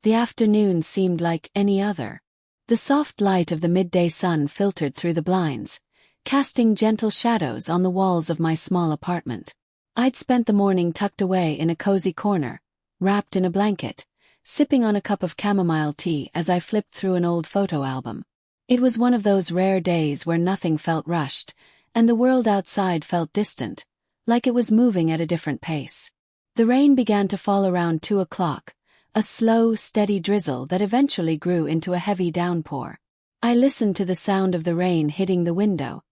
The afternoon seemed like any other. The soft light of the midday sun filtered through the blinds, casting gentle shadows on the walls of my small apartment. I'd spent the morning tucked away in a cozy corner, wrapped in a blanket, sipping on a cup of chamomile tea as I flipped through an old photo album. It was one of those rare days where nothing felt rushed, and the world outside felt distant, like it was moving at a different pace. The rain began to fall around 2 o'clock, a slow, steady drizzle that eventually grew into a heavy downpour. I listened to the sound of the rain hitting the window,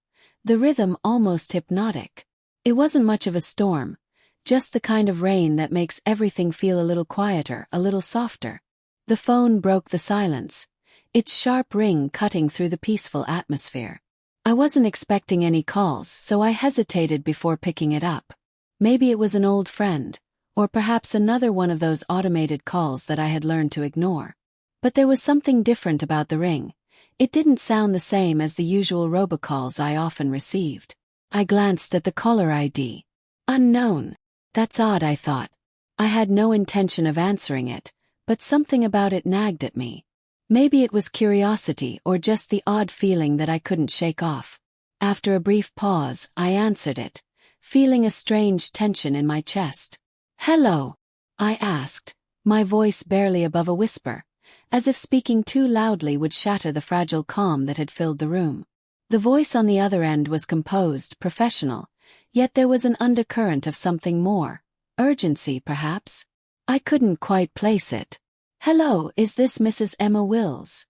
the rhythm almost hypnotic. It wasn't much of a storm, just the kind of rain that makes everything feel a little quieter, a little softer. The phone broke the silence, its sharp ring cutting through the peaceful atmosphere. I wasn't expecting any calls, so I hesitated before picking it up. Maybe it was an old friend, or perhaps another one of those automated calls that I had learned to ignore. But there was something different about the ring. It didn't sound the same as the usual robocalls I often received. I glanced at the caller ID. Unknown. That's odd, I thought. I had no intention of answering it, but something about it nagged at me. Maybe it was curiosity or just the odd feeling that I couldn't shake off. After a brief pause, I answered it, feeling a strange tension in my chest. "Hello?" I asked, my voice barely above a whisper, as if speaking too loudly would shatter the fragile calm that had filled the room. The voice on the other end was composed, professional, yet there was an undercurrent of something more. Urgency, perhaps? I couldn't quite place it. "Hello, is this Mrs. Emma Wills?"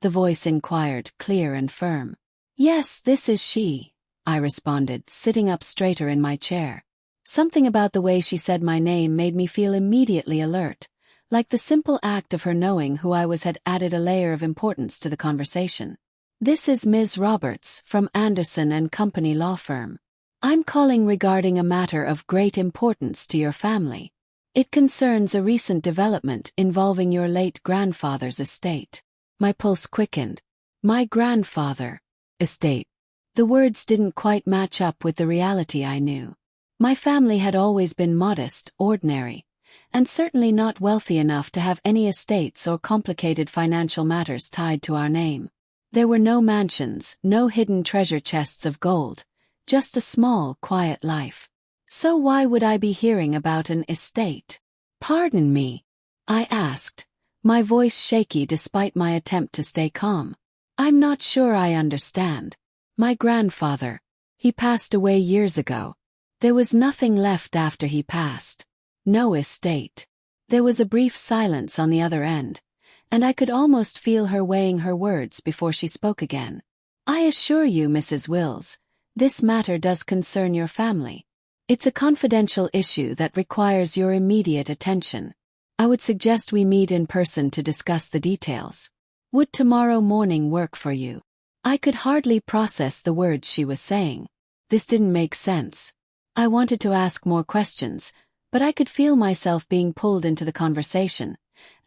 The voice inquired, clear and firm. "Yes, this is she," I responded, sitting up straighter in my chair. Something about the way she said my name made me feel immediately alert, like the simple act of her knowing who I was had added a layer of importance to the conversation. "This is Ms. Roberts, from Anderson and Company law firm. I'm calling regarding a matter of great importance to your family. It concerns a recent development involving your late grandfather's estate." My pulse quickened. My grandfather. Estate. The words didn't quite match up with the reality I knew. My family had always been modest, ordinary, and certainly not wealthy enough to have any estates or complicated financial matters tied to our name. There were no mansions, no hidden treasure chests of gold, just a small, quiet life. So why would I be hearing about an estate? "Pardon me?" I asked, my voice shaky despite my attempt to stay calm. "I'm not sure I understand. My grandfather, he passed away years ago. There was nothing left after he passed. No estate." There was a brief silence on the other end, and I could almost feel her weighing her words before she spoke again. "I assure you, Mrs. Wills, this matter does concern your family. It's a confidential issue that requires your immediate attention. I would suggest we meet in person to discuss the details. Would tomorrow morning work for you?" I could hardly process the words she was saying. This didn't make sense. I wanted to ask more questions, but I could feel myself being pulled into the conversation,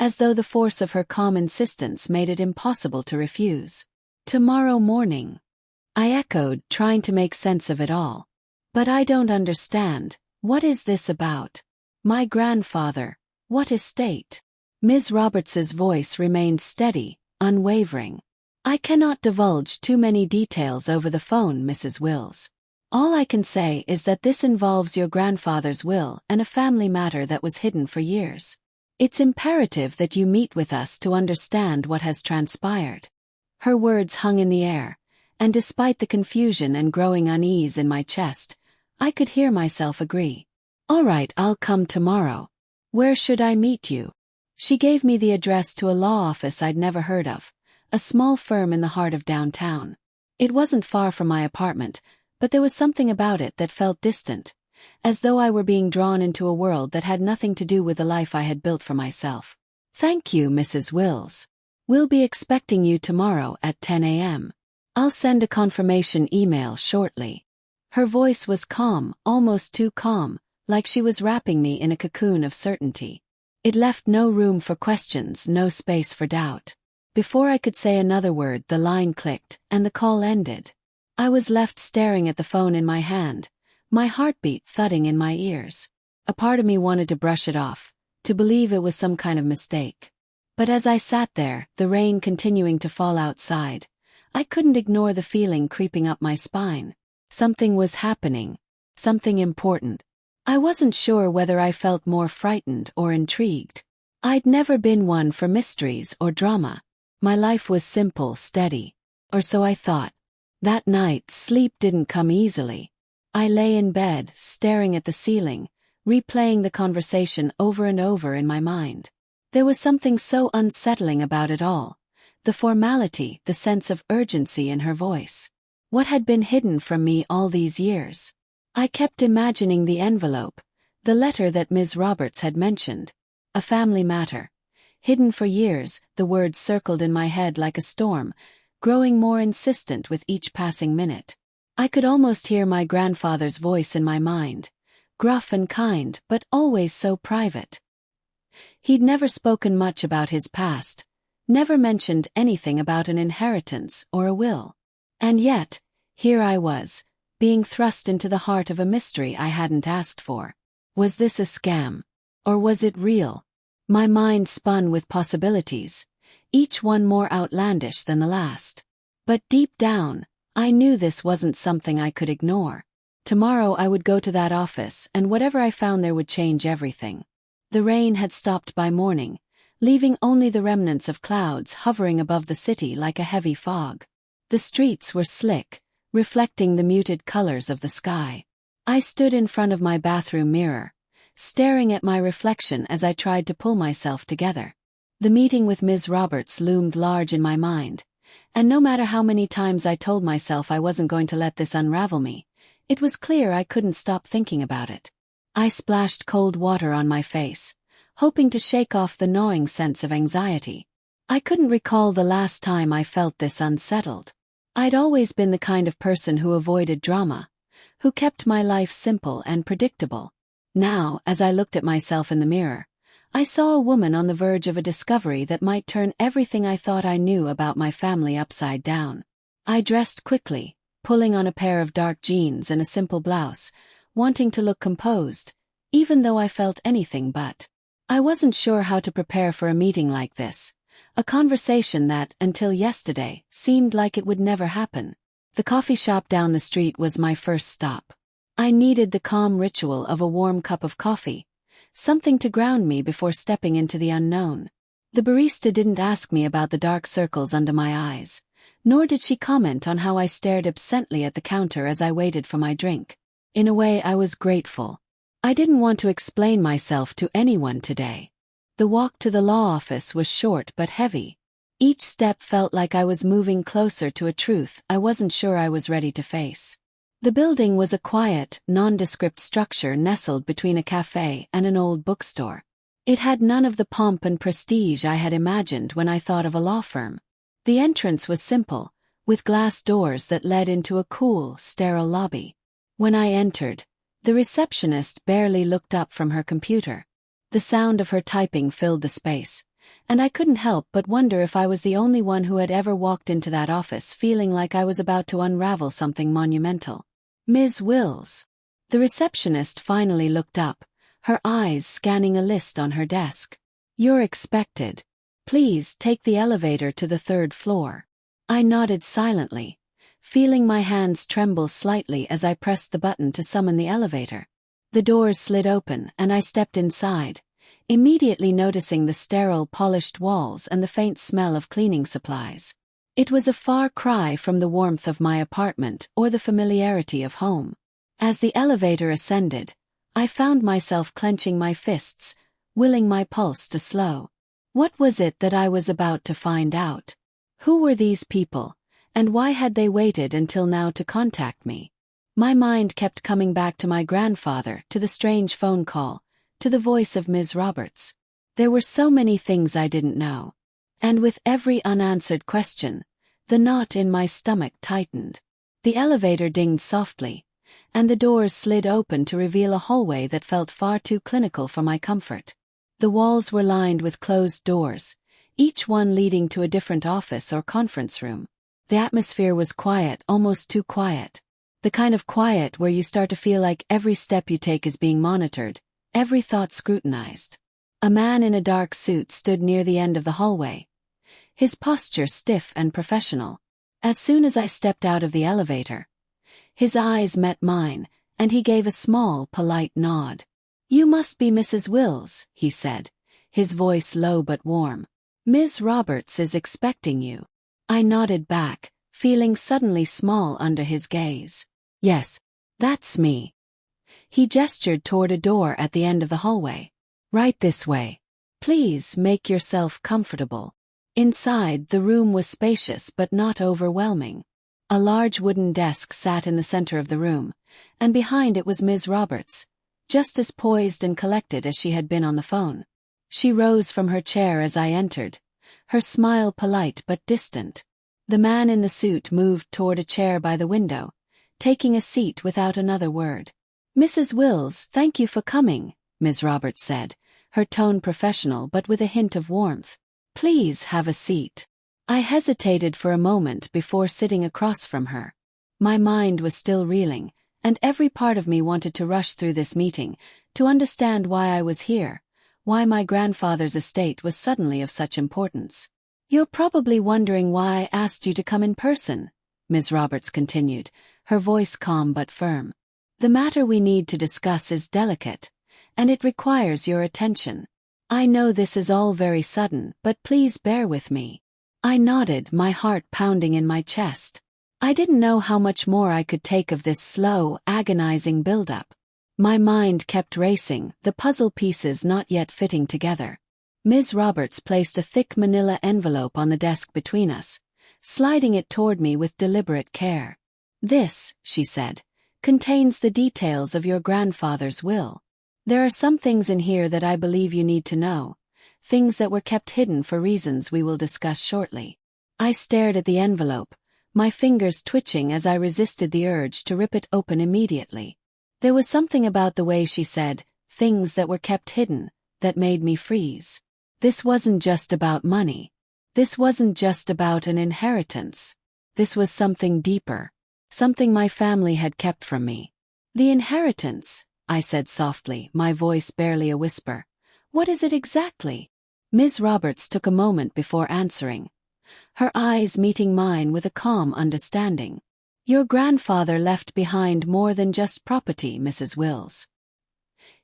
as though the force of her calm insistence made it impossible to refuse. "Tomorrow morning," I echoed, trying to make sense of it all. "But I don't understand. What is this about? My grandfather, what estate?" Ms. Roberts's voice remained steady, unwavering. "I cannot divulge too many details over the phone, Mrs. Wills. All I can say is that this involves your grandfather's will and a family matter that was hidden for years. It's imperative that you meet with us to understand what has transpired." Her words hung in the air, and despite the confusion and growing unease in my chest, I could hear myself agree. "All right, I'll come tomorrow. Where should I meet you?" She gave me the address to a law office I'd never heard of, a small firm in the heart of downtown. It wasn't far from my apartment, but there was something about it that felt distant, as though I were being drawn into a world that had nothing to do with the life I had built for myself. "Thank you, Mrs. Wills. We'll be expecting you tomorrow at 10 a.m. I'll send a confirmation email shortly." Her voice was calm, almost too calm, like she was wrapping me in a cocoon of certainty. It left no room for questions, no space for doubt. Before I could say another word, the line clicked, and the call ended. I was left staring at the phone in my hand, my heartbeat thudding in my ears. A part of me wanted to brush it off, to believe it was some kind of mistake. But as I sat there, the rain continuing to fall outside, I couldn't ignore the feeling creeping up my spine. Something was happening. Something important. I wasn't sure whether I felt more frightened or intrigued. I'd never been one for mysteries or drama. My life was simple, steady. Or so I thought. That night, sleep didn't come easily. I lay in bed, staring at the ceiling, replaying the conversation over and over in my mind. There was something so unsettling about it all. The formality, the sense of urgency in her voice. What had been hidden from me all these years? I kept imagining the envelope, the letter that Ms. Roberts had mentioned. A family matter. Hidden for years, the words circled in my head like a storm, growing more insistent with each passing minute. I could almost hear my grandfather's voice in my mind, gruff and kind, but always so private. He'd never spoken much about his past, never mentioned anything about an inheritance or a will. And yet, here I was, being thrust into the heart of a mystery I hadn't asked for. Was this a scam? Or was it real? My mind spun with possibilities, each one more outlandish than the last. But deep down, I knew this wasn't something I could ignore. Tomorrow I would go to that office, and whatever I found there would change everything. The rain had stopped by morning, leaving only the remnants of clouds hovering above the city like a heavy fog. The streets were slick, reflecting the muted colors of the sky. I stood in front of my bathroom mirror, staring at my reflection as I tried to pull myself together. The meeting with Ms. Roberts loomed large in my mind, and no matter how many times I told myself I wasn't going to let this unravel me, it was clear I couldn't stop thinking about it. I splashed cold water on my face, hoping to shake off the gnawing sense of anxiety. I couldn't recall the last time I felt this unsettled. I'd always been the kind of person who avoided drama, who kept my life simple and predictable. Now, as I looked at myself in the mirror, I saw a woman on the verge of a discovery that might turn everything I thought I knew about my family upside down. I dressed quickly, pulling on a pair of dark jeans and a simple blouse, wanting to look composed, even though I felt anything but. I wasn't sure how to prepare for a meeting like this, a conversation that, until yesterday, seemed like it would never happen. The coffee shop down the street was my first stop. I needed the calm ritual of a warm cup of coffee, something to ground me before stepping into the unknown. The barista didn't ask me about the dark circles under my eyes, nor did she comment on how I stared absently at the counter as I waited for my drink. In a way, I was grateful. I didn't want to explain myself to anyone today. The walk to the law office was short but heavy. Each step felt like I was moving closer to a truth I wasn't sure I was ready to face. The building was a quiet, nondescript structure nestled between a cafe and an old bookstore. It had none of the pomp and prestige I had imagined when I thought of a law firm. The entrance was simple, with glass doors that led into a cool, sterile lobby. When I entered, the receptionist barely looked up from her computer. The sound of her typing filled the space, and I couldn't help but wonder if I was the only one who had ever walked into that office feeling like I was about to unravel something monumental. Ms. Wills. The receptionist finally looked up, her eyes scanning a list on her desk. You're expected. Please take the elevator to the 3rd floor. I nodded silently, feeling my hands tremble slightly as I pressed the button to summon the elevator. The doors slid open and I stepped inside, immediately noticing the sterile, polished walls and the faint smell of cleaning supplies. It was a far cry from the warmth of my apartment or the familiarity of home. As the elevator ascended, I found myself clenching my fists, willing my pulse to slow. What was it that I was about to find out? Who were these people, and why had they waited until now to contact me? My mind kept coming back to my grandfather, to the strange phone call, to the voice of Ms. Roberts. There were so many things I didn't know. And with every unanswered question, the knot in my stomach tightened. The elevator dinged softly, and the doors slid open to reveal a hallway that felt far too clinical for my comfort. The walls were lined with closed doors, each one leading to a different office or conference room. The atmosphere was quiet, almost too quiet. The kind of quiet where you start to feel like every step you take is being monitored, every thought scrutinized. A man in a dark suit stood near the end of the hallway, his posture stiff and professional. As soon as I stepped out of the elevator, his eyes met mine, and he gave a small, polite nod. "You must be Mrs. Wills," he said, his voice low but warm. "Ms. Roberts is expecting you." I nodded back, feeling suddenly small under his gaze. "Yes, that's me." He gestured toward a door at the end of the hallway. "Right this way. Please make yourself comfortable." Inside, the room was spacious but not overwhelming. A large wooden desk sat in the center of the room, and behind it was Ms. Roberts, just as poised and collected as she had been on the phone. She rose from her chair as I entered, her smile polite but distant. The man in the suit moved toward a chair by the window, taking a seat without another word. "Mrs. Wills, thank you for coming," Ms. Roberts said, her tone professional but with a hint of warmth. "Please have a seat." I hesitated for a moment before sitting across from her. My mind was still reeling, and every part of me wanted to rush through this meeting, to understand why I was here, why my grandfather's estate was suddenly of such importance. "You're probably wondering why I asked you to come in person," Ms. Roberts continued, her voice calm but firm. "The matter we need to discuss is delicate, and it requires your attention. I know this is all very sudden, but please bear with me." I nodded, my heart pounding in my chest. I didn't know how much more I could take of this slow, agonizing build-up. My mind kept racing, the puzzle pieces not yet fitting together. Ms. Roberts placed a thick manila envelope on the desk between us, sliding it toward me with deliberate care. "This," she said, "contains the details of your grandfather's will. There are some things in here that I believe you need to know, things that were kept hidden for reasons we will discuss shortly." I stared at the envelope, my fingers twitching as I resisted the urge to rip it open immediately. There was something about the way she said, "things that were kept hidden," that made me freeze. This wasn't just about money. This wasn't just about an inheritance. This was something deeper, something my family had kept from me. "The inheritance," I said softly, my voice barely a whisper. "What is it exactly?" Ms. Roberts took a moment before answering, her eyes meeting mine with a calm understanding. "Your grandfather left behind more than just property, Mrs. Wills.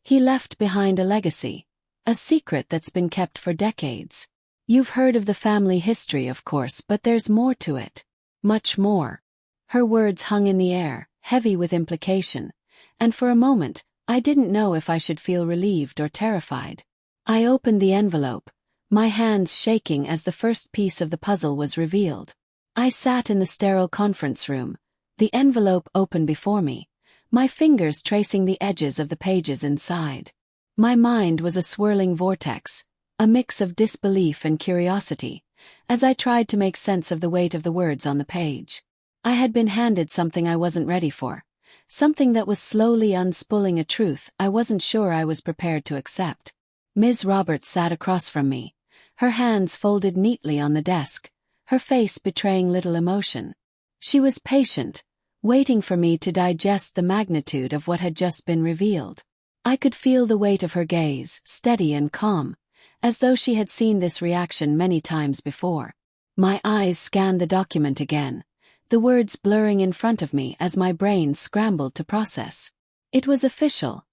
He left behind a legacy, a secret that's been kept for decades. You've heard of the family history, of course, but there's more to it. Much more." Her words hung in the air, heavy with implication, and for a moment, I didn't know if I should feel relieved or terrified. I opened the envelope, my hands shaking as the first piece of the puzzle was revealed. I sat in the sterile conference room, the envelope open before me, my fingers tracing the edges of the pages inside. My mind was a swirling vortex, a mix of disbelief and curiosity, as I tried to make sense of the weight of the words on the page. I had been handed something I wasn't ready for, something that was slowly unspooling a truth I wasn't sure I was prepared to accept. Ms. Roberts sat across from me, her hands folded neatly on the desk, her face betraying little emotion. She was patient, waiting for me to digest the magnitude of what had just been revealed. I could feel the weight of her gaze, steady and calm, as though she had seen this reaction many times before. My eyes scanned the document again, the words blurring in front of me as my brain scrambled to process. It was official.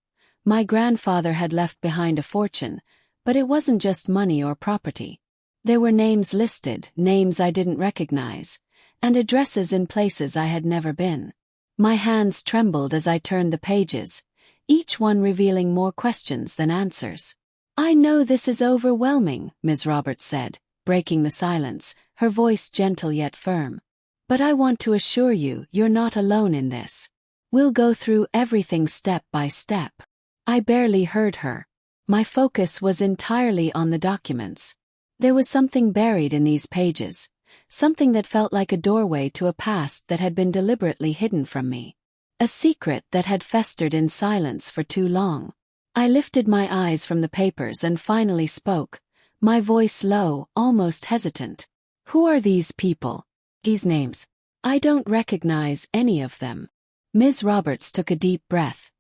My grandfather had left behind a fortune, but it wasn't just money or property. There were names listed, names I didn't recognize, and addresses in places I had never been. My hands trembled as I turned the pages, each one revealing more questions than answers. "I know this is overwhelming," Ms. Roberts said, breaking the silence, her voice gentle yet firm. "But I want to assure you, you're not alone in this. We'll go through everything step by step." I barely heard her. My focus was entirely on the documents. There was something buried in these pages, something that felt like a doorway to a past that had been deliberately hidden from me. A secret that had festered in silence for too long. I lifted my eyes from the papers and finally spoke, my voice low, almost hesitant. "Who are these people? These names? I don't recognize any of them." Ms. Roberts took a deep breath,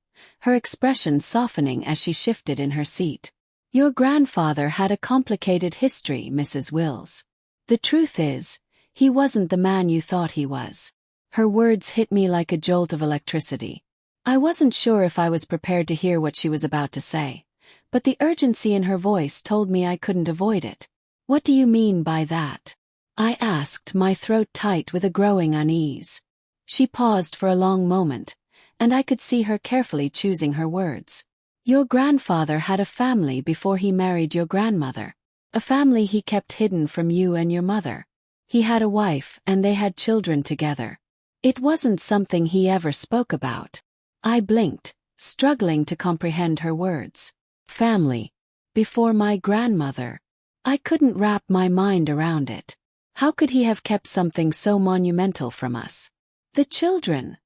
her expression softening as she shifted in her seat. Your grandfather had a complicated history, Mrs. Wills. The truth is, he wasn't the man you thought he was. Her words hit me like a jolt of electricity. I wasn't sure if I was prepared to hear what she was about to say, but the urgency in her voice told me I couldn't avoid it. What do you mean by that? I asked, my throat tight with a growing unease. She paused for a long moment, and I could see her carefully choosing her words. Your grandfather had a family before he married your grandmother. A family he kept hidden from you and your mother. He had a wife and they had children together. It wasn't something he ever spoke about. I blinked, struggling to comprehend her words. Family. Before my grandmother. I couldn't wrap my mind around it. How could he have kept something so monumental from us? The children.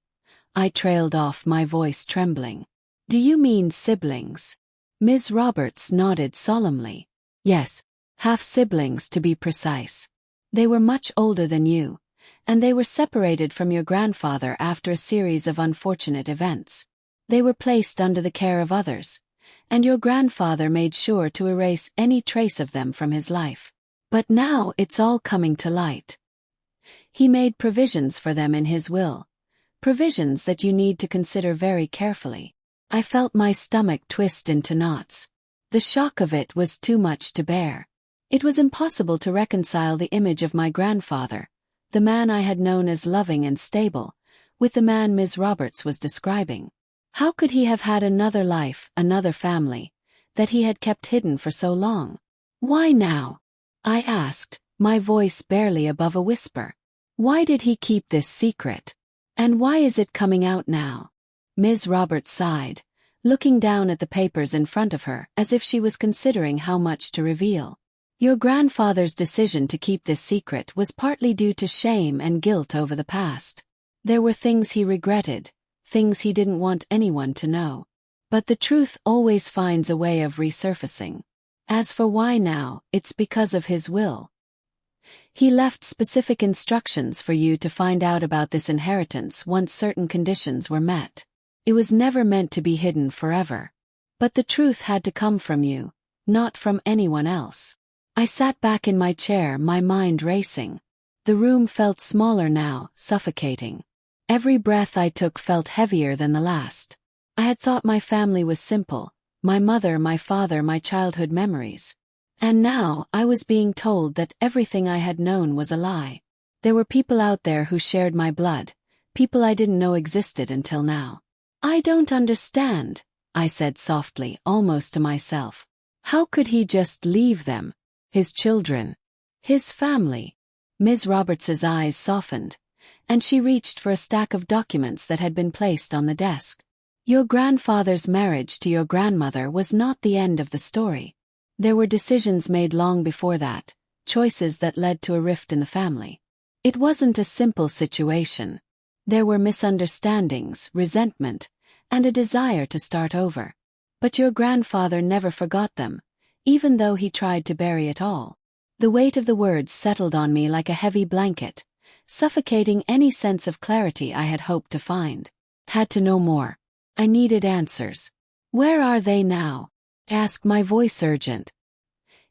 I trailed off, my voice trembling. Do you mean siblings? Ms. Roberts nodded solemnly. Yes, half-siblings to be precise. They were much older than you, and they were separated from your grandfather after a series of unfortunate events. They were placed under the care of others, and your grandfather made sure to erase any trace of them from his life. But now it's all coming to light. He made provisions for them in his will, provisions that you need to consider very carefully. I felt my stomach twist into knots. The shock of it was too much to bear. It was impossible to reconcile the image of my grandfather, the man I had known as loving and stable, with the man Ms. Roberts was describing. How could he have had another life, another family, that he had kept hidden for so long? Why now? I asked, my voice barely above a whisper. Why did he keep this secret? And why is it coming out now? Ms. Roberts sighed, looking down at the papers in front of her as if she was considering how much to reveal. Your grandfather's decision to keep this secret was partly due to shame and guilt over the past. There were things he regretted, things he didn't want anyone to know. But the truth always finds a way of resurfacing. As for why now, it's because of his will. He left specific instructions for you to find out about this inheritance once certain conditions were met. It was never meant to be hidden forever. But the truth had to come from you, not from anyone else. I sat back in my chair, my mind racing. The room felt smaller now, suffocating. Every breath I took felt heavier than the last. I had thought my family was simple, my mother, my father, my childhood memories. And now I was being told that everything I had known was a lie. There were people out there who shared my blood, people I didn't know existed until now. I don't understand, I said softly, almost to myself. How could he just leave them? His children. His family. Ms. Roberts's eyes softened, and she reached for a stack of documents that had been placed on the desk. Your grandfather's marriage to your grandmother was not the end of the story. There were decisions made long before that, choices that led to a rift in the family. It wasn't a simple situation. There were misunderstandings, resentment, and a desire to start over. But your grandfather never forgot them, even though he tried to bury it all. The weight of the words settled on me like a heavy blanket, suffocating any sense of clarity I had hoped to find. Had to know more. I needed answers. Where are they now? Asked my voice urgent.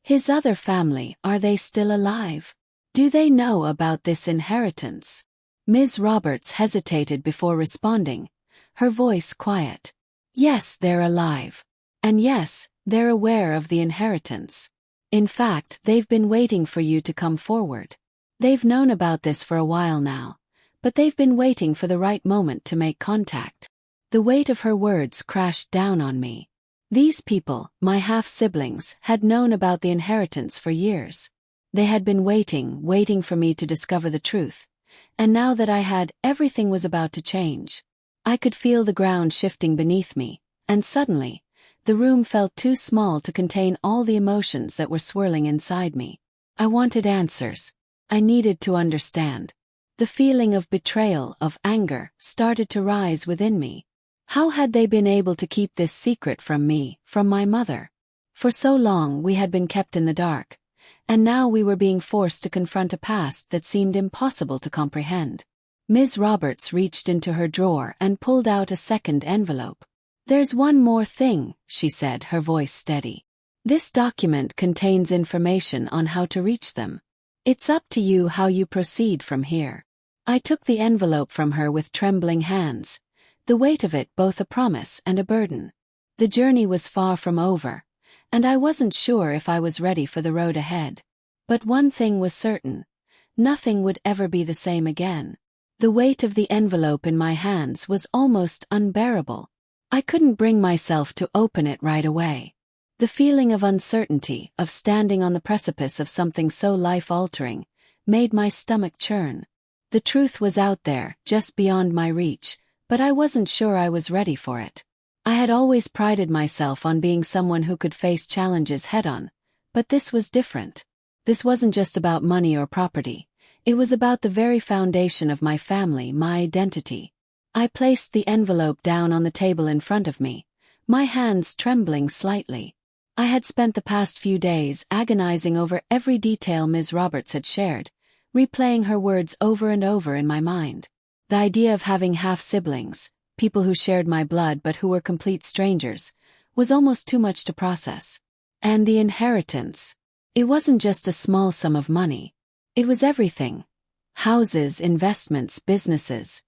His other family, are they still alive? Do they know about this inheritance? Ms. Roberts hesitated before responding, her voice quiet. Yes, they're alive. And yes, they're aware of the inheritance. In fact, they've been waiting for you to come forward. They've known about this for a while now, but they've been waiting for the right moment to make contact. The weight of her words crashed down on me. These people, my half-siblings, had known about the inheritance for years. They had been waiting for me to discover the truth. And now that I had, everything was about to change. I could feel the ground shifting beneath me, and suddenly, the room felt too small to contain all the emotions that were swirling inside me. I wanted answers. I needed to understand. The feeling of betrayal, of anger, started to rise within me. How had they been able to keep this secret from me, from my mother? For so long we had been kept in the dark, and now we were being forced to confront a past that seemed impossible to comprehend. Ms. Roberts reached into her drawer and pulled out a second envelope. There's one more thing, she said, her voice steady. This document contains information on how to reach them. It's up to you how you proceed from here. I took the envelope from her with trembling hands, the weight of it both a promise and a burden. The journey was far from over, and I wasn't sure if I was ready for the road ahead. But one thing was certain: nothing would ever be the same again. The weight of the envelope in my hands was almost unbearable. I couldn't bring myself to open it right away. The feeling of uncertainty, of standing on the precipice of something so life-altering, made my stomach churn. The truth was out there, just beyond my reach, but I wasn't sure I was ready for it. I had always prided myself on being someone who could face challenges head-on, but this was different. This wasn't just about money or property. It was about the very foundation of my family, my identity. I placed the envelope down on the table in front of me, my hands trembling slightly. I had spent the past few days agonizing over every detail Ms. Roberts had shared, replaying her words over and over in my mind. The idea of having half-siblings, people who shared my blood but who were complete strangers, was almost too much to process. And the inheritance. It wasn't just a small sum of money. It was everything. Houses, investments, businesses.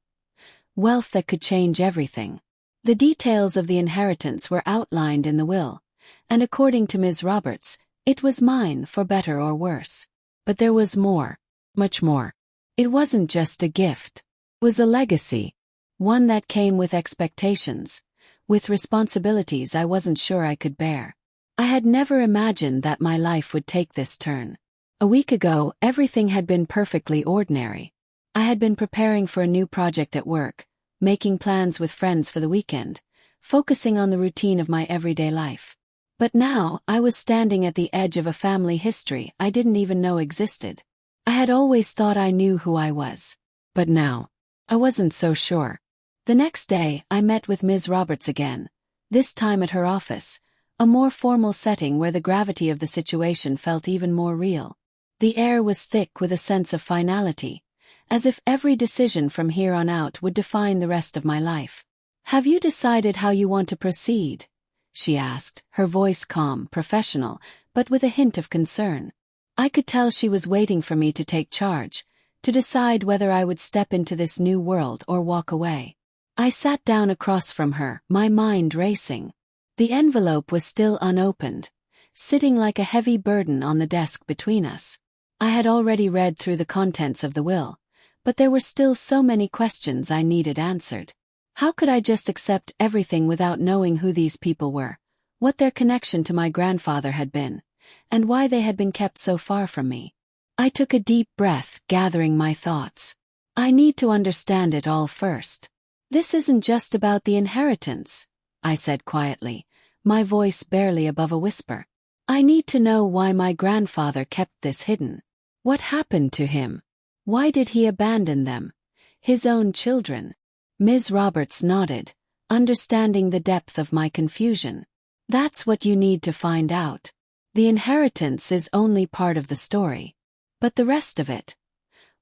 Wealth that could change everything. The details of the inheritance were outlined in the will, and according to Ms. Roberts, it was mine for better or worse. But there was more, much more. It wasn't just a gift. It was a legacy. One that came with expectations, with responsibilities I wasn't sure I could bear. I had never imagined that my life would take this turn. A week ago, everything had been perfectly ordinary. I had been preparing for a new project at work, making plans with friends for the weekend, focusing on the routine of my everyday life. But now, I was standing at the edge of a family history I didn't even know existed. I had always thought I knew who I was. But now, I wasn't so sure. The next day, I met with Ms. Roberts again, this time at her office, a more formal setting where the gravity of the situation felt even more real. The air was thick with a sense of finality, as if every decision from here on out would define the rest of my life. "Have you decided how you want to proceed?" she asked, her voice calm, professional, but with a hint of concern. I could tell she was waiting for me to take charge, to decide whether I would step into this new world or walk away. I sat down across from her, my mind racing. The envelope was still unopened, sitting like a heavy burden on the desk between us. I had already read through the contents of the will, but there were still so many questions I needed answered. How could I just accept everything without knowing who these people were, what their connection to my grandfather had been, and why they had been kept so far from me? I took a deep breath, gathering my thoughts. I need to understand it all first. "This isn't just about the inheritance," I said quietly, my voice barely above a whisper. "I need to know why my grandfather kept this hidden. What happened to him? Why did he abandon them? His own children?" Ms. Roberts nodded, understanding the depth of my confusion. "That's what you need to find out. The inheritance is only part of the story. But the rest of it?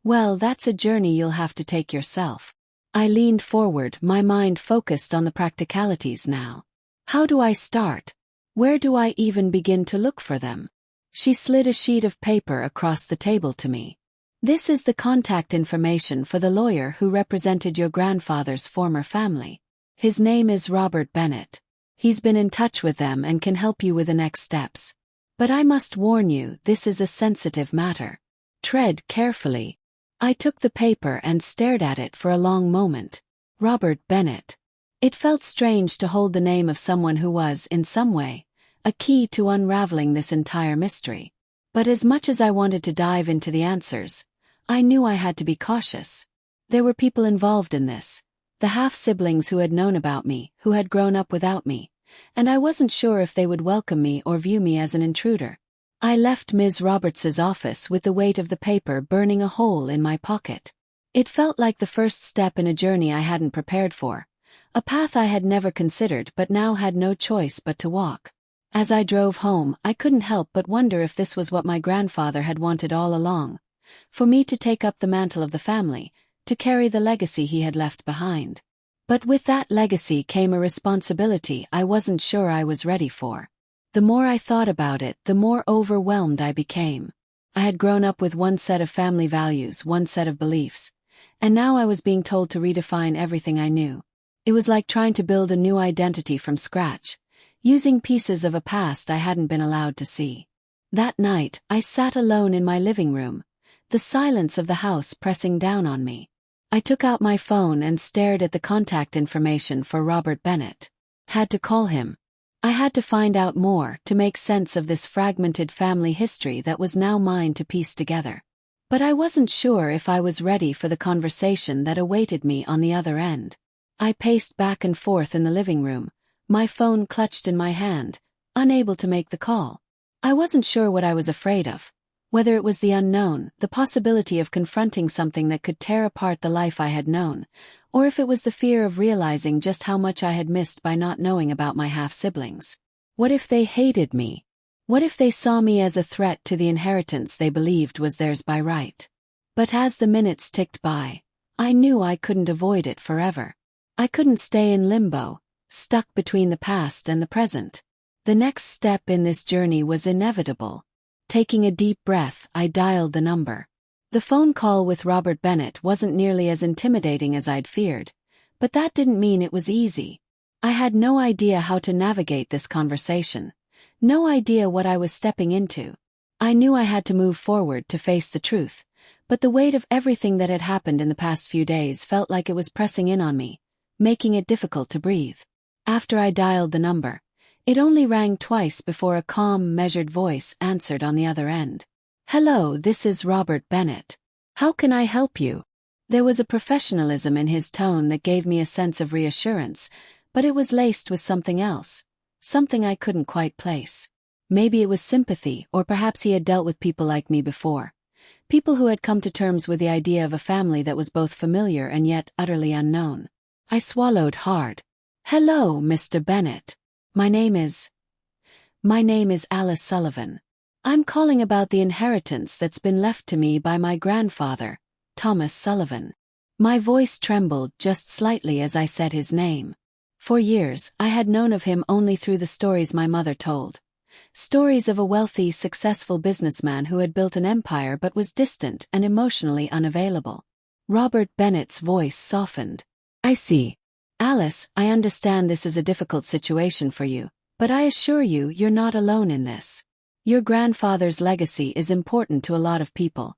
Well, that's a journey you'll have to take yourself." I leaned forward, my mind focused on the practicalities now. How do I start? Where do I even begin to look for them? She slid a sheet of paper across the table to me. "This is the contact information for the lawyer who represented your grandfather's former family. His name is Robert Bennett. He's been in touch with them and can help you with the next steps. But I must warn you, this is a sensitive matter. Tread carefully." I took the paper and stared at it for a long moment. Robert Bennett. It felt strange to hold the name of someone who was, in some way, a key to unraveling this entire mystery. But as much as I wanted to dive into the answers, I knew I had to be cautious. There were people involved in this, the half-siblings who had known about me, who had grown up without me, and I wasn't sure if they would welcome me or view me as an intruder. I left Ms. Roberts's office with the weight of the paper burning a hole in my pocket. It felt like the first step in a journey I hadn't prepared for, a path I had never considered but now had no choice but to walk. As I drove home, I couldn't help but wonder if this was what my grandfather had wanted all along, for me to take up the mantle of the family, to carry the legacy he had left behind. But with that legacy came a responsibility I wasn't sure I was ready for. The more I thought about it, the more overwhelmed I became. I had grown up with one set of family values, one set of beliefs, and now I was being told to redefine everything I knew. It was like trying to build a new identity from scratch, using pieces of a past I hadn't been allowed to see. That night, I sat alone in my living room, the silence of the house pressing down on me. I took out my phone and stared at the contact information for Robert Bennett. Had to call him. I had to find out more to make sense of this fragmented family history that was now mine to piece together. But I wasn't sure if I was ready for the conversation that awaited me on the other end. I paced back and forth in the living room, my phone clutched in my hand, unable to make the call. I wasn't sure what I was afraid of. Whether it was the unknown, the possibility of confronting something that could tear apart the life I had known, or if it was the fear of realizing just how much I had missed by not knowing about my half-siblings. What if they hated me? What if they saw me as a threat to the inheritance they believed was theirs by right? But as the minutes ticked by, I knew I couldn't avoid it forever. I couldn't stay in limbo, stuck between the past and the present. The next step in this journey was inevitable. Taking a deep breath, I dialed the number. The phone call with Robert Bennett wasn't nearly as intimidating as I'd feared, but that didn't mean it was easy. I had no idea how to navigate this conversation, no idea what I was stepping into. I knew I had to move forward to face the truth, but the weight of everything that had happened in the past few days felt like it was pressing in on me, making it difficult to breathe. After I dialed the number, it only rang twice before a calm, measured voice answered on the other end. "Hello, this is Robert Bennett. How can I help you?" There was a professionalism in his tone that gave me a sense of reassurance, but it was laced with something else, something I couldn't quite place. Maybe it was sympathy, or perhaps he had dealt with people like me before. People who had come to terms with the idea of a family that was both familiar and yet utterly unknown. I swallowed hard. "Hello, Mr. Bennett. My name is Alice Sullivan. I'm calling about the inheritance that's been left to me by my grandfather, Thomas Sullivan." My voice trembled just slightly as I said his name. For years, I had known of him only through the stories my mother told. Stories of a wealthy, successful businessman who had built an empire but was distant and emotionally unavailable. Robert Bennett's voice softened. "I see. Alice, I understand this is a difficult situation for you, but I assure you you're not alone in this. Your grandfather's legacy is important to a lot of people,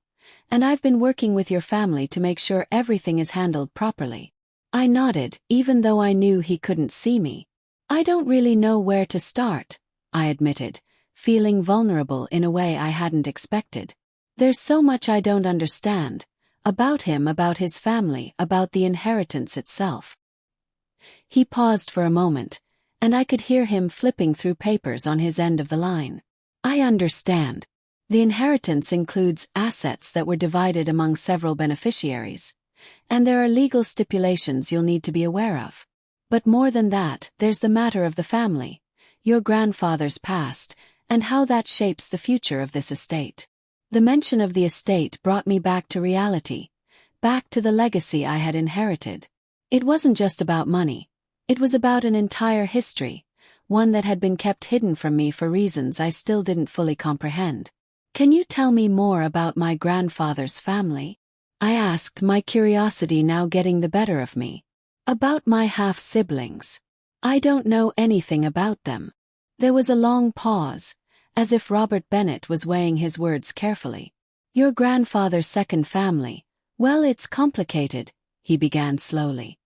and I've been working with your family to make sure everything is handled properly." I nodded, even though I knew he couldn't see me. "I don't really know where to start," I admitted, feeling vulnerable in a way I hadn't expected. "There's so much I don't understand. About him, about his family, about the inheritance itself." He paused for a moment, and I could hear him flipping through papers on his end of the line. "I understand. The inheritance includes assets that were divided among several beneficiaries, and there are legal stipulations you'll need to be aware of. But more than that, there's the matter of the family, your grandfather's past, and how that shapes the future of this estate." The mention of the estate brought me back to reality, back to the legacy I had inherited. It wasn't just about money. It was about an entire history, one that had been kept hidden from me for reasons I still didn't fully comprehend. "Can you tell me more about my grandfather's family?" I asked, my curiosity now getting the better of me. "About my half-siblings. I don't know anything about them." There was a long pause, as if Robert Bennett was weighing his words carefully. "Your grandfather's second family. Well, it's complicated," he began slowly.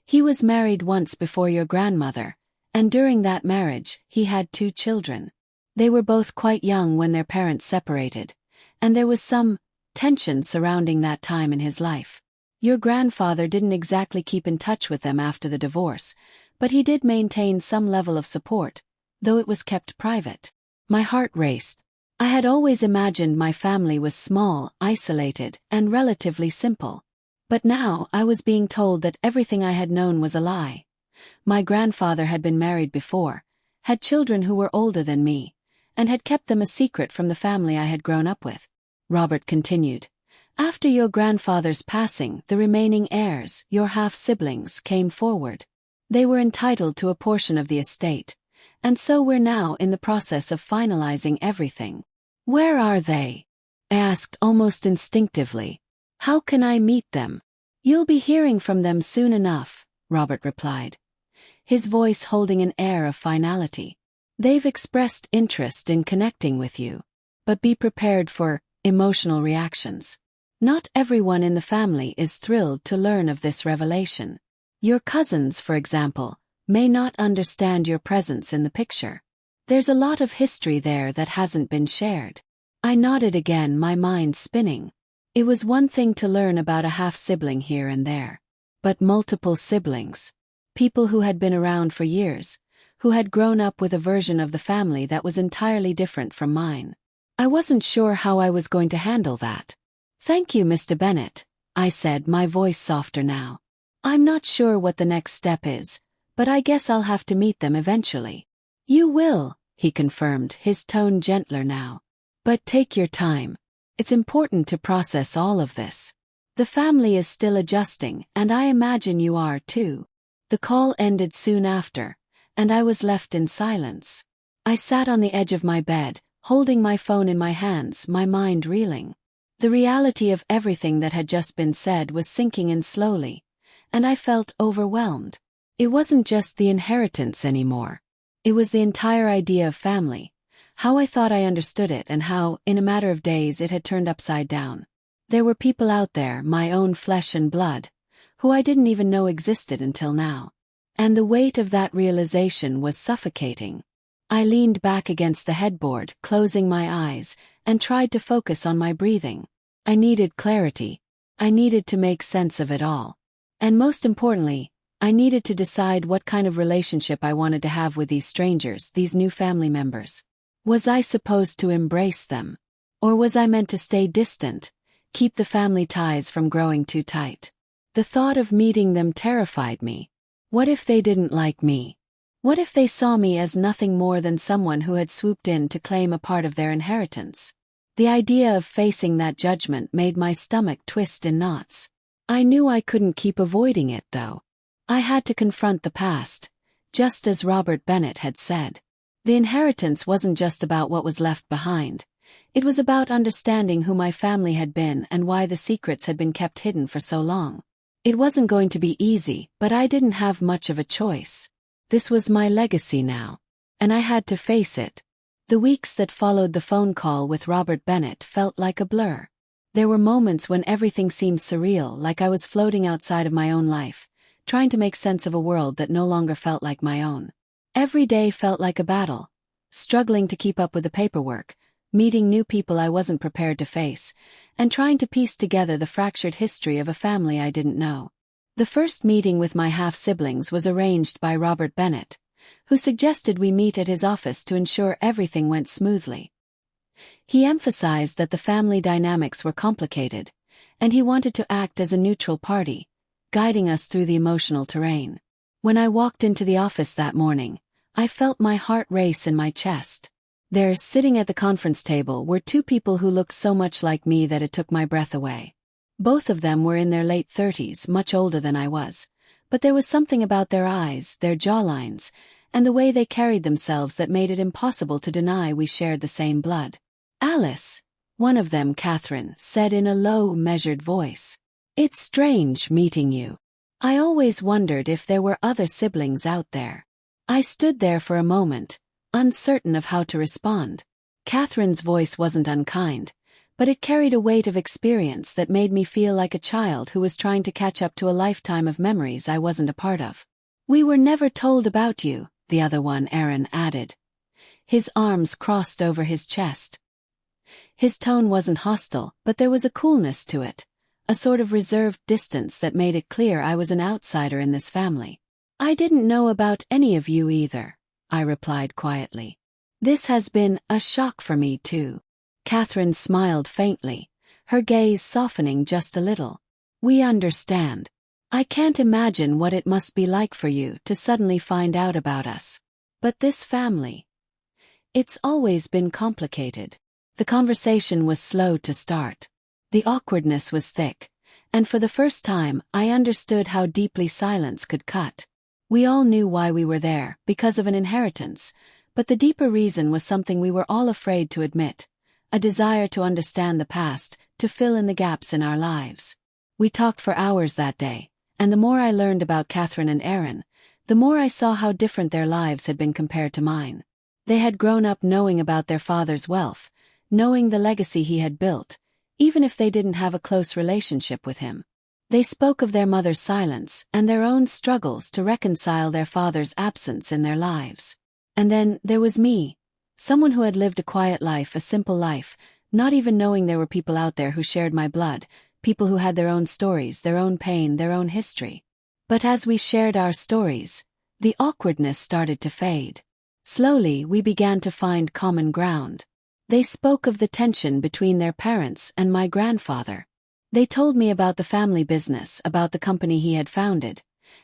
"He was married once before your grandmother, and during that marriage, he had 2 children. They were both quite young when their parents separated, and there was some tension surrounding that time in his life. Your grandfather didn't exactly keep in touch with them after the divorce, but he did maintain some level of support, though it was kept private." My heart raced. I had always imagined my family was small, isolated, and relatively simple. But now I was being told that everything I had known was a lie. My grandfather had been married before, had children who were older than me, and had kept them a secret from the family I had grown up with. Robert continued. "After your grandfather's passing, the remaining heirs, your half-siblings, came forward. They were entitled to a portion of the estate, and so we're now in the process of finalizing everything. Where are they? I asked almost instinctively. How can I meet them? You'll be hearing from them soon enough, Robert replied, his voice holding an air of finality. They've expressed interest in connecting with you, but be prepared for emotional reactions. Not everyone in the family is thrilled to learn of this revelation. Your cousins, for example, may not understand your presence in the picture. There's a lot of history there that hasn't been shared. I nodded again, my mind spinning. It was one thing to learn about a half-sibling here and there. But multiple siblings. People who had been around for years, who had grown up with a version of the family that was entirely different from mine. I wasn't sure how I was going to handle that. Thank you, Mr. Bennet, I said, my voice softer now. I'm not sure what the next step is, but I guess I'll have to meet them eventually. You will, he confirmed, his tone gentler now. But take your time. It's important to process all of this. The family is still adjusting, and I imagine you are too. The call ended soon after, and I was left in silence. I sat on the edge of my bed, holding my phone in my hands, my mind reeling. The reality of everything that had just been said was sinking in slowly, and I felt overwhelmed. It wasn't just the inheritance anymore. It was the entire idea of family, how I thought I understood it and how, in a matter of days, it had turned upside down. There were people out there, my own flesh and blood, who I didn't even know existed until now. And the weight of that realization was suffocating. I leaned back against the headboard, closing my eyes, and tried to focus on my breathing. I needed clarity. I needed to make sense of it all. And most importantly, I needed to decide what kind of relationship I wanted to have with these strangers, these new family members. Was I supposed to embrace them? Or was I meant to stay distant, keep the family ties from growing too tight? The thought of meeting them terrified me. What if they didn't like me? What if they saw me as nothing more than someone who had swooped in to claim a part of their inheritance? The idea of facing that judgment made my stomach twist in knots. I knew I couldn't keep avoiding it, though. I had to confront the past, just as Robert Bennet had said. The inheritance wasn't just about what was left behind. It was about understanding who my family had been and why the secrets had been kept hidden for so long. It wasn't going to be easy, but I didn't have much of a choice. This was my legacy now, and I had to face it. The weeks that followed the phone call with Robert Bennet felt like a blur. There were moments when everything seemed surreal, like I was floating outside of my own life, trying to make sense of a world that no longer felt like my own. Every day felt like a battle, struggling to keep up with the paperwork, meeting new people I wasn't prepared to face, and trying to piece together the fractured history of a family I didn't know. The first meeting with my half-siblings was arranged by Robert Bennet, who suggested we meet at his office to ensure everything went smoothly. He emphasized that the family dynamics were complicated, and he wanted to act as a neutral party, guiding us through the emotional terrain. When I walked into the office that morning, I felt my heart race in my chest. There, sitting at the conference table, were two people who looked so much like me that it took my breath away. Both of them were in their late 30s, much older than I was, but there was something about their eyes, their jawlines, and the way they carried themselves that made it impossible to deny we shared the same blood. Alice, one of them, Catherine, said in a low, measured voice. It's strange meeting you. I always wondered if there were other siblings out there. I stood there for a moment, uncertain of how to respond. Catherine's voice wasn't unkind, but it carried a weight of experience that made me feel like a child who was trying to catch up to a lifetime of memories I wasn't a part of. We were never told about you, the other one, Aaron, added. His arms crossed over his chest. His tone wasn't hostile, but there was a coolness to it. A sort of reserved distance that made it clear I was an outsider in this family. I didn't know about any of you either, I replied quietly. This has been a shock for me too. Catherine smiled faintly, her gaze softening just a little. We understand. I can't imagine what it must be like for you to suddenly find out about us. But this family. It's always been complicated. The conversation was slow to start. The awkwardness was thick, and for the first time I understood how deeply silence could cut. We all knew why we were there, because of an inheritance, but the deeper reason was something we were all afraid to admit, a desire to understand the past, to fill in the gaps in our lives. We talked for hours that day, and the more I learned about Catherine and Aaron, the more I saw how different their lives had been compared to mine. They had grown up knowing about their father's wealth, knowing the legacy he had built, even if they didn't have a close relationship with him. They spoke of their mother's silence and their own struggles to reconcile their father's absence in their lives. And then there was me, someone who had lived a quiet life, a simple life, not even knowing there were people out there who shared my blood, people who had their own stories, their own pain, their own history. But as we shared our stories, the awkwardness started to fade. Slowly, we began to find common ground. They spoke of the tension between their parents and my grandfather. They told me about the family business, about the company he had founded,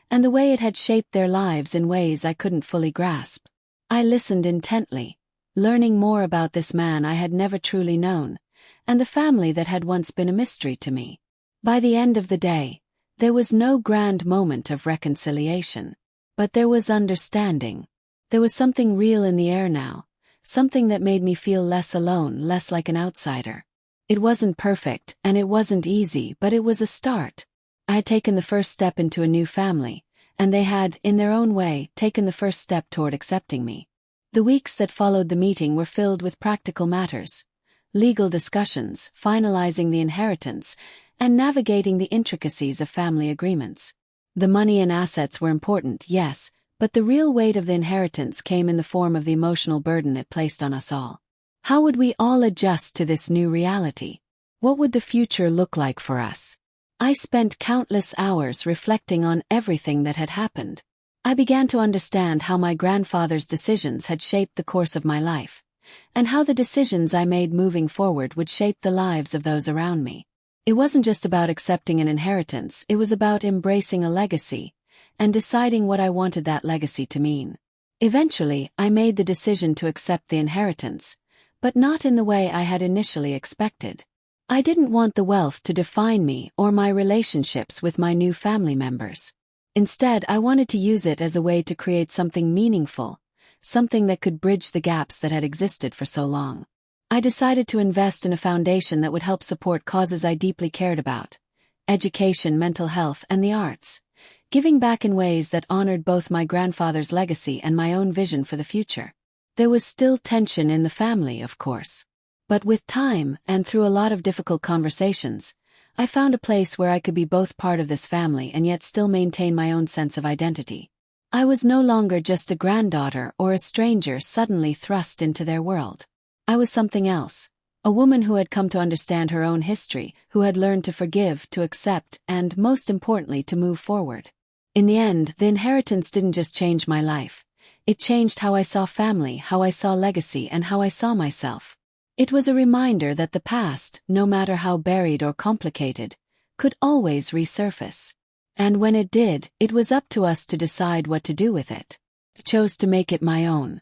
and the way it had shaped their lives in ways I couldn't fully grasp. I listened intently, learning more about this man I had never truly known, and the family that had once been a mystery to me. By the end of the day, there was no grand moment of reconciliation, but there was understanding. There was something real in the air now, something that made me feel less alone, less like an outsider. It wasn't perfect, and it wasn't easy, but it was a start. I had taken the first step into a new family, and they had, in their own way, taken the first step toward accepting me. The weeks that followed the meeting were filled with practical matters, legal discussions, finalizing the inheritance, and navigating the intricacies of family agreements. The money and assets were important, yes, but the real weight of the inheritance came in the form of the emotional burden it placed on us all. How would we all adjust to this new reality? What would the future look like for us? I spent countless hours reflecting on everything that had happened. I began to understand how my grandfather's decisions had shaped the course of my life, and how the decisions I made moving forward would shape the lives of those around me. It wasn't just about accepting an inheritance, it was about embracing a legacy, and deciding what I wanted that legacy to mean. Eventually, I made the decision to accept the inheritance, but not in the way I had initially expected. I didn't want the wealth to define me or my relationships with my new family members. Instead, I wanted to use it as a way to create something meaningful, something that could bridge the gaps that had existed for so long. I decided to invest in a foundation that would help support causes I deeply cared about: education, mental health, and the arts, giving back in ways that honored both my grandfather's legacy and my own vision for the future. There was still tension in the family, of course. But with time, and through a lot of difficult conversations, I found a place where I could be both part of this family and yet still maintain my own sense of identity. I was no longer just a granddaughter or a stranger suddenly thrust into their world. I was something else, a woman who had come to understand her own history, who had learned to forgive, to accept, and, most importantly, to move forward. In the end, the inheritance didn't just change my life. It changed how I saw family, how I saw legacy, and how I saw myself. It was a reminder that the past, no matter how buried or complicated, could always resurface. And when it did, it was up to us to decide what to do with it. I chose to make it my own.